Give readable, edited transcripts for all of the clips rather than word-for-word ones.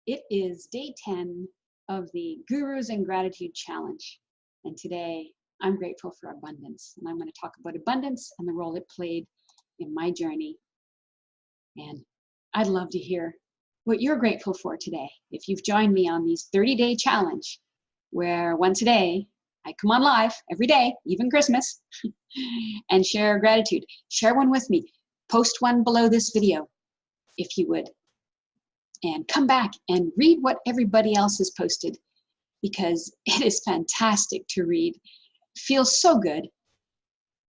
It is day 10 of the Gurus and Gratitude Challenge. And today I'm grateful for abundance. And I'm going to talk about abundance and the role it played in my journey. And I'd love to hear what you're grateful for today. If you've joined me on these 30-day challenge, where once a day I come on live every day, even Christmas, and share gratitude. Share one with me. Post one below this video, if you would. And come back and read what everybody else has posted, because it is fantastic to read. It feels so good.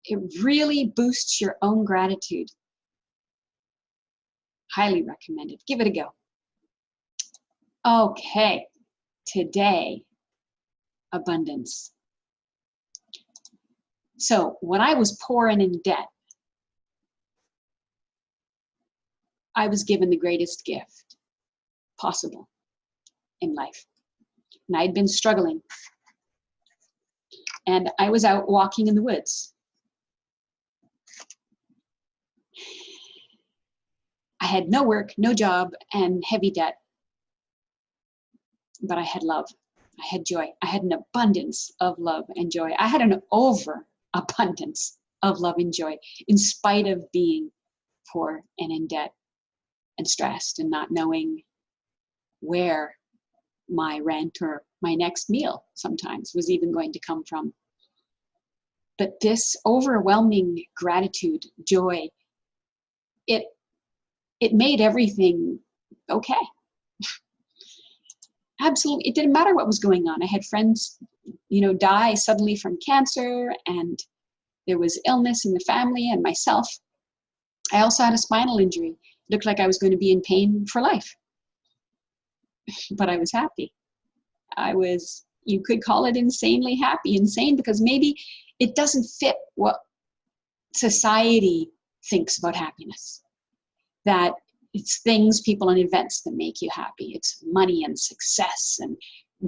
It really boosts your own gratitude. Highly recommended. Give it a go. Okay, today, abundance. So when I was poor and in debt, I was given the greatest gift possible in life. And I'd been struggling. And I was out walking in the woods. I had no work, no job, and heavy debt. But I had love. I had joy. I had an abundance of love and joy. I had an overabundance of love and joy, in spite of being poor and in debt and stressed and not knowing where my rent or my next meal sometimes was even going to come from. But this overwhelming gratitude, joy, it made everything okay. Absolutely. It didn't matter what was going on. I had friends, die suddenly from cancer, and there was illness in the family and myself. I also had a spinal injury. It looked like I was going to be in pain for life. But I was happy. You could call it insanely happy. Insane because maybe it doesn't fit what society thinks about happiness. That it's things, people, and events that make you happy. It's money and success and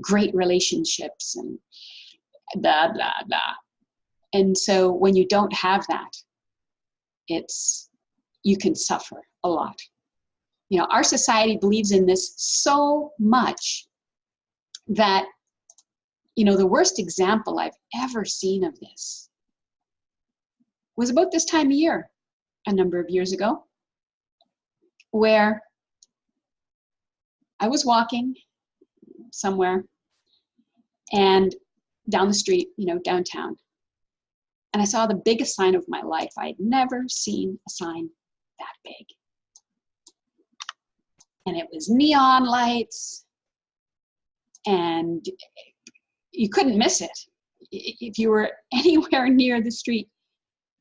great relationships and blah, blah, blah. And so when you don't have that, you can suffer a lot. Our society believes in this so much that, the worst example I've ever seen of this was about this time of year, a number of years ago, where I was walking somewhere and down the street, downtown, and I saw the biggest sign of my life. I had never seen a sign that big. And it was neon lights, and you couldn't miss it. If you were anywhere near the street,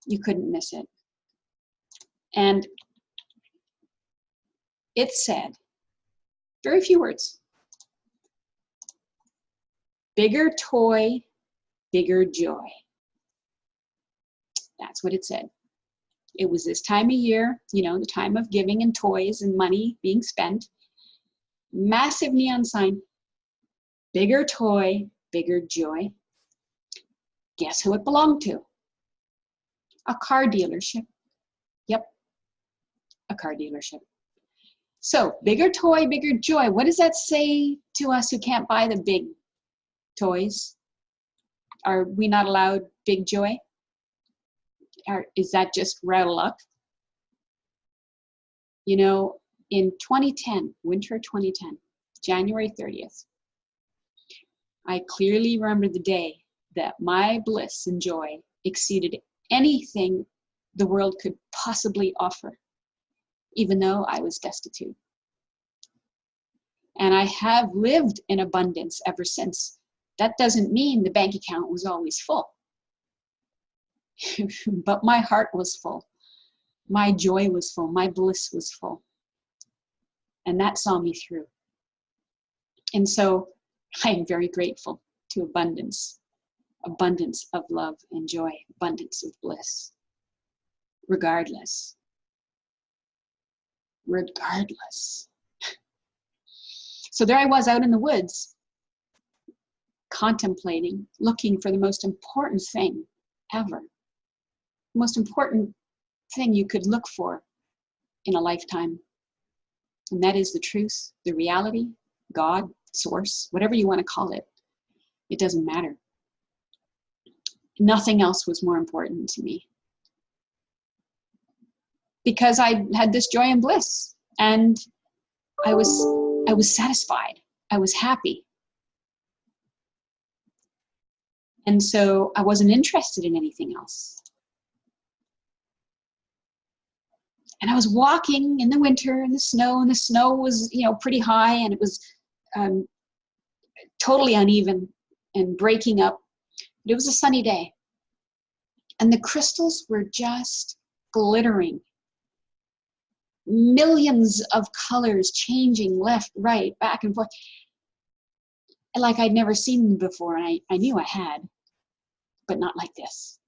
you couldn't miss it. And it said, very few words, bigger toy, bigger joy. That's what it said. It was this time of year, the time of giving and toys and money being spent. Massive neon sign, bigger toy, bigger joy. Guess who it belonged to? A car dealership. Yep, a car dealership. So, bigger toy, bigger joy. What does that say to us who can't buy the big toys? Are we not allowed big joy? Is that just we're out of luck? In 2010, winter 2010, January 30th, I clearly remember the day that my bliss and joy exceeded anything the world could possibly offer, even though I was destitute. And I have lived in abundance ever since. That doesn't mean the bank account was always full. But my heart was full. My joy was full. My bliss was full. And that saw me through. And so I am very grateful to abundance. Abundance of love and joy. Abundance of bliss. Regardless. So there I was out in the woods, contemplating, looking for the most important thing ever. The most important thing you could look for in a lifetime. And that is the truth, the reality God, source, whatever you want to call it. It doesn't matter. Nothing else was more important to me. Because I had this joy and bliss, and I was satisfied. I was happy. And so I wasn't interested in anything else. And I was walking in the winter in the snow, and the snow was, pretty high, and it was totally uneven and breaking up. But it was a sunny day. And the crystals were just glittering. Millions of colors changing left, right, back and forth. Like I'd never seen them before, and I knew I had, but not like this.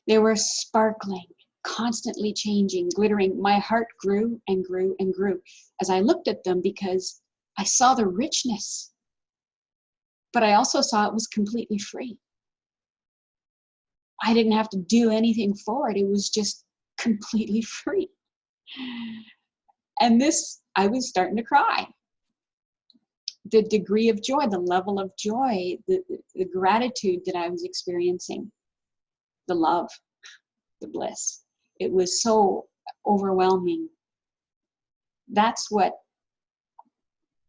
They were sparkling, constantly changing, glittering. My heart grew and grew and grew as I looked at them, because I saw the richness, but I also saw it was completely free. I didn't have to do anything for it. It was just completely free. And I was starting to cry. The degree of joy, the level of joy, the gratitude that I was experiencing, the love, the bliss. It was so overwhelming. That's what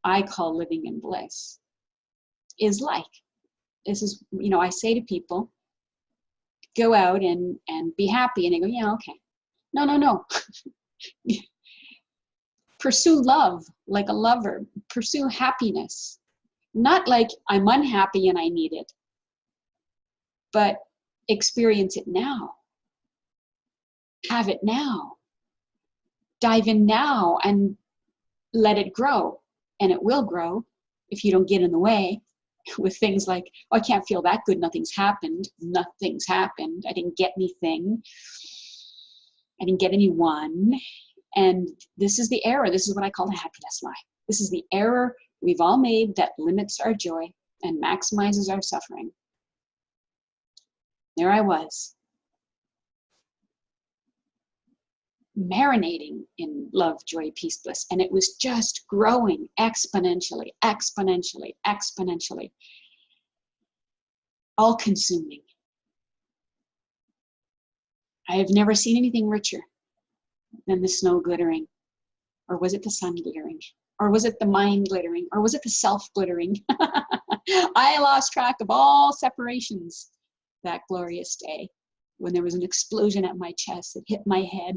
I call living in bliss is like. This is, I say to people, go out and be happy. And they go, yeah, okay. No. Pursue love like a lover. Pursue happiness. Not like I'm unhappy and I need it, but experience it now. Have it now. Dive in now and let it grow. And it will grow if you don't get in the way with things like, oh, I can't feel that good. Nothing's happened. Nothing's happened. I didn't get anything. I didn't get anyone. And this is the error. This is what I call the happiness lie. This is the error we've all made that limits our joy and maximizes our suffering. There I was, marinating in love, joy, peace, bliss. And it was just growing exponentially, exponentially, exponentially. All consuming. I have never seen anything richer than the snow glittering. Or was it the sun glittering? Or was it the mind glittering? Or was it the self glittering? I lost track of all separations that glorious day when there was an explosion at my chest that hit my head,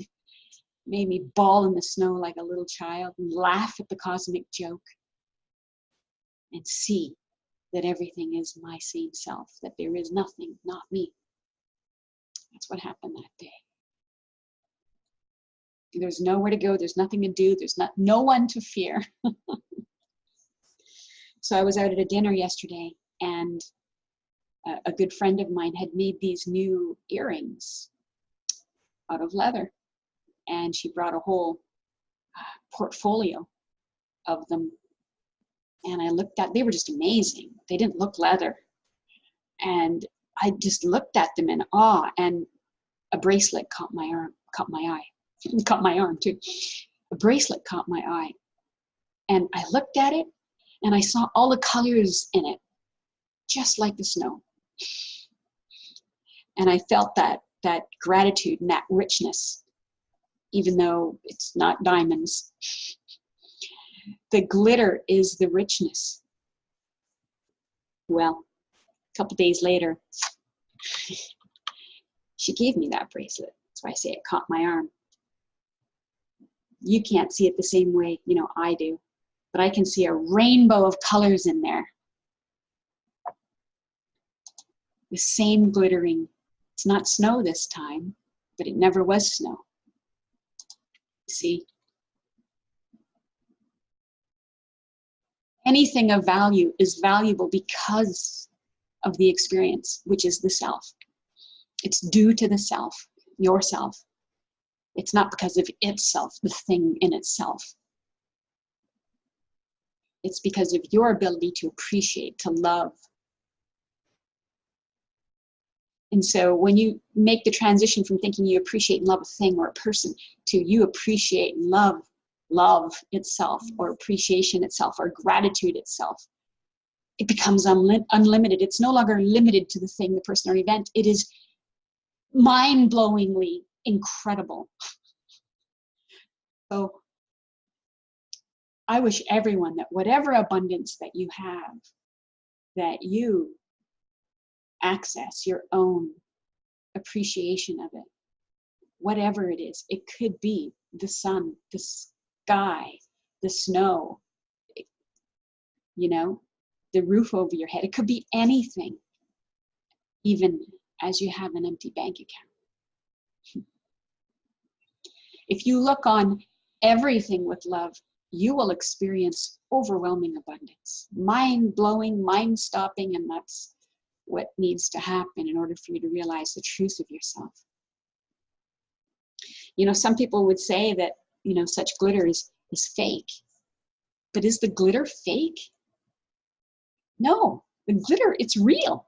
made me bawl in the snow like a little child and laugh at the cosmic joke and see that everything is my same self, that there is nothing, not me. That's what happened that day. There's nowhere to go. There's nothing to do. There's no one to fear. So I was out at a dinner yesterday, and a good friend of mine had made these new earrings out of leather. And she brought a whole portfolio of them. And I looked at, they were just amazing. They didn't look leather. And I just looked at them in awe, and a bracelet caught my eye. Caught my arm too. A bracelet caught my eye. And I looked at it, and I saw all the colors in it, just like the snow. And I felt that gratitude and that richness, even though it's not diamonds. The glitter is the richness. Well, a couple days later, she gave me that bracelet. That's why I say it caught my arm. You can't see it the same way, I do, but I can see a rainbow of colors in there. The same glittering. It's not snow this time, but it never was snow. See? Anything of value is valuable because of the experience, which is the self. It's due to the self, yourself. It's not because of itself, the thing in itself. It's because of your ability to appreciate, to love. And so when you make the transition from thinking you appreciate and love a thing or a person to you appreciate and love love itself, or appreciation itself, or gratitude itself, it becomes unlimited. It's no longer limited to the thing, the person, or event. It is mind-blowingly incredible. So I wish everyone that whatever abundance that you have, that you access your own appreciation of it, whatever it is. It could be the sun, the sky, the snow, you know, the roof over your head. It could be anything, even as you have an empty bank account. If you look on everything with love, you will experience overwhelming abundance, mind-blowing, mind-stopping, and that's what needs to happen in order for you to realize the truth of yourself. You know, some people would say that, you know, such glitter is fake. But is the glitter fake? No, the glitter, it's real.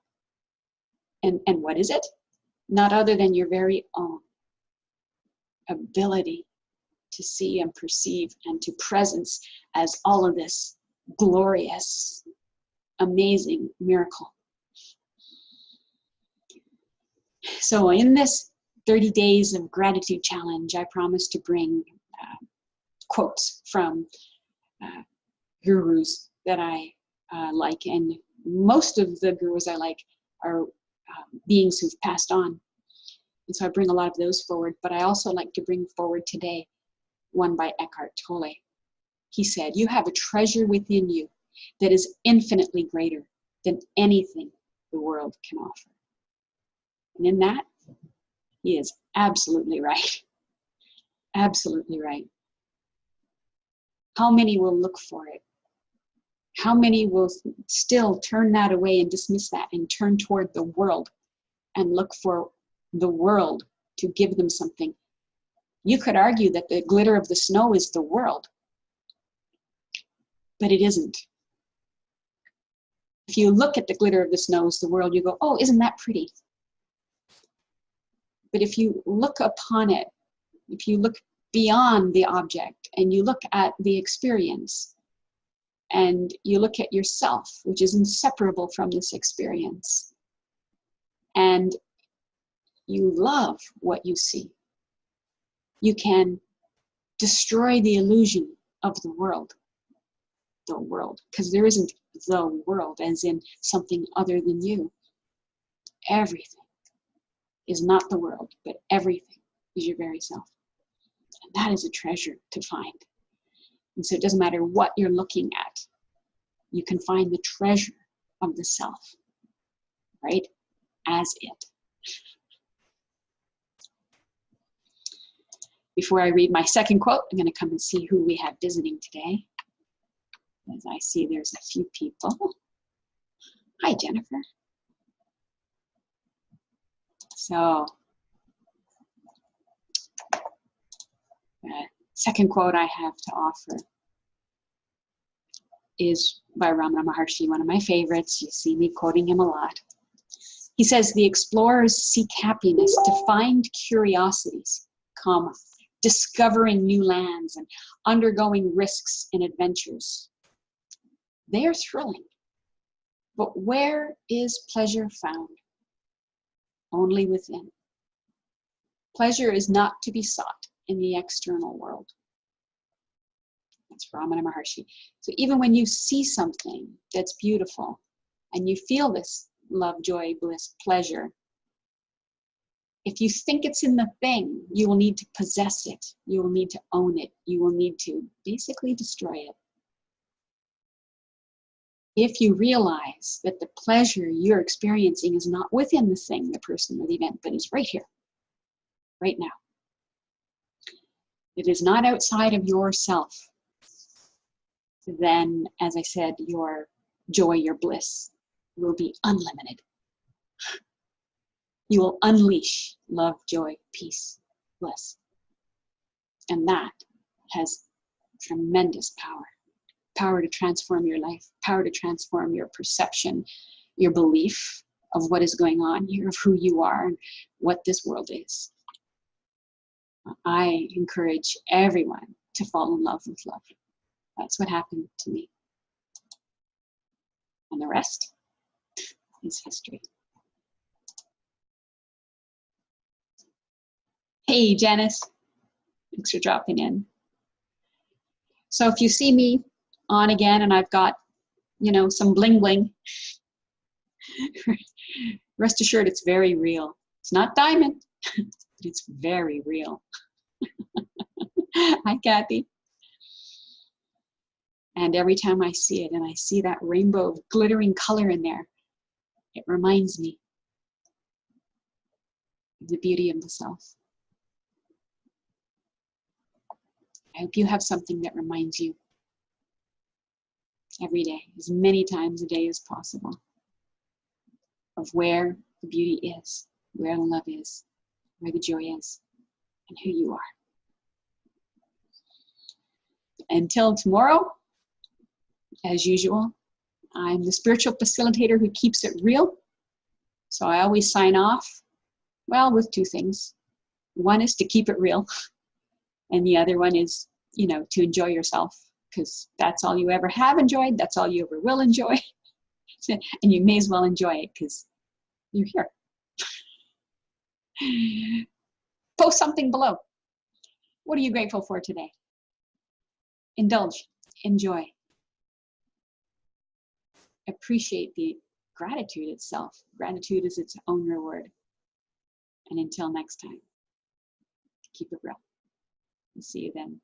And what is it? Not other than your very own ability to see and perceive and to presence as all of this glorious, amazing miracle. So in this 30 days of gratitude challenge, I promise to bring quotes from gurus that I like, and most of the gurus I like are beings who've passed on. And so I bring a lot of those forward, but I also like to bring forward today one by Eckhart Tolle. He said, "You have a treasure within you that is infinitely greater than anything the world can offer." And in that, he is absolutely right. Absolutely right. How many will look for it? How many will still turn that away and dismiss that and turn toward the world and look for the world to give them something? You could argue that the glitter of the snow is the world, but it isn't. If you look at the glitter of the snow as the world, you go, "Oh, isn't that pretty?" But if you look upon it, if you look beyond the object and you look at the experience and you look at yourself, which is inseparable from this experience, and you love what you see, you can destroy the illusion of the world, because there isn't the world as in something other than you. Everything is not the world, but everything is your very self. And that is a treasure to find. And so it doesn't matter what you're looking at, you can find the treasure of the self, right, as it. Before I read my second quote, I'm going to come and see who we have visiting today. As I see there's a few people. Hi, Jennifer. So, the second quote I have to offer is by Ramana Maharshi, one of my favorites. You see me quoting him a lot. He says, "The explorers seek happiness to find curiosities, discovering new lands and undergoing risks and adventures. They are thrilling, but where is pleasure found? Only within. Pleasure is not to be sought in the external world." That's Ramana Maharshi. So even when you see something that's beautiful and you feel this love, joy, bliss, pleasure, if you think it's in the thing, you will need to possess it. You will need to own it. You will need to basically destroy it. If you realize that the pleasure you're experiencing is not within the thing, the person, or the event, but is right here, right now. It is not outside of yourself. Then, as I said, your joy, your bliss will be unlimited. You will unleash love, joy, peace, bliss. And that has tremendous power. Power to transform your life, power to transform your perception, your belief of what is going on here, of who you are and what this world is. I encourage everyone to fall in love with love. That's what happened to me. And the rest is history. Hey, Janice. Thanks for dropping in. So if you see me on again and I've got, you know, some bling bling, rest assured it's very real. It's not diamond, but it's very real. Hi, Kathy. And every time I see it and I see that rainbow of glittering color in there, it reminds me of the beauty of the self. I hope you have something that reminds you every day, as many times a day as possible, of where the beauty is, where the love is, where the joy is, and who you are. Until tomorrow, as usual, I'm the spiritual facilitator who keeps it real. So I always sign off, well, with two things. One is to keep it real, and the other one is, you know, to enjoy yourself, because that's all you ever have enjoyed, that's all you ever will enjoy, and you may as well enjoy it because you're here. Post something below. What are you grateful for today? Indulge, enjoy. Appreciate the gratitude itself. Gratitude is its own reward. And until next time, keep it real. We'll see you then.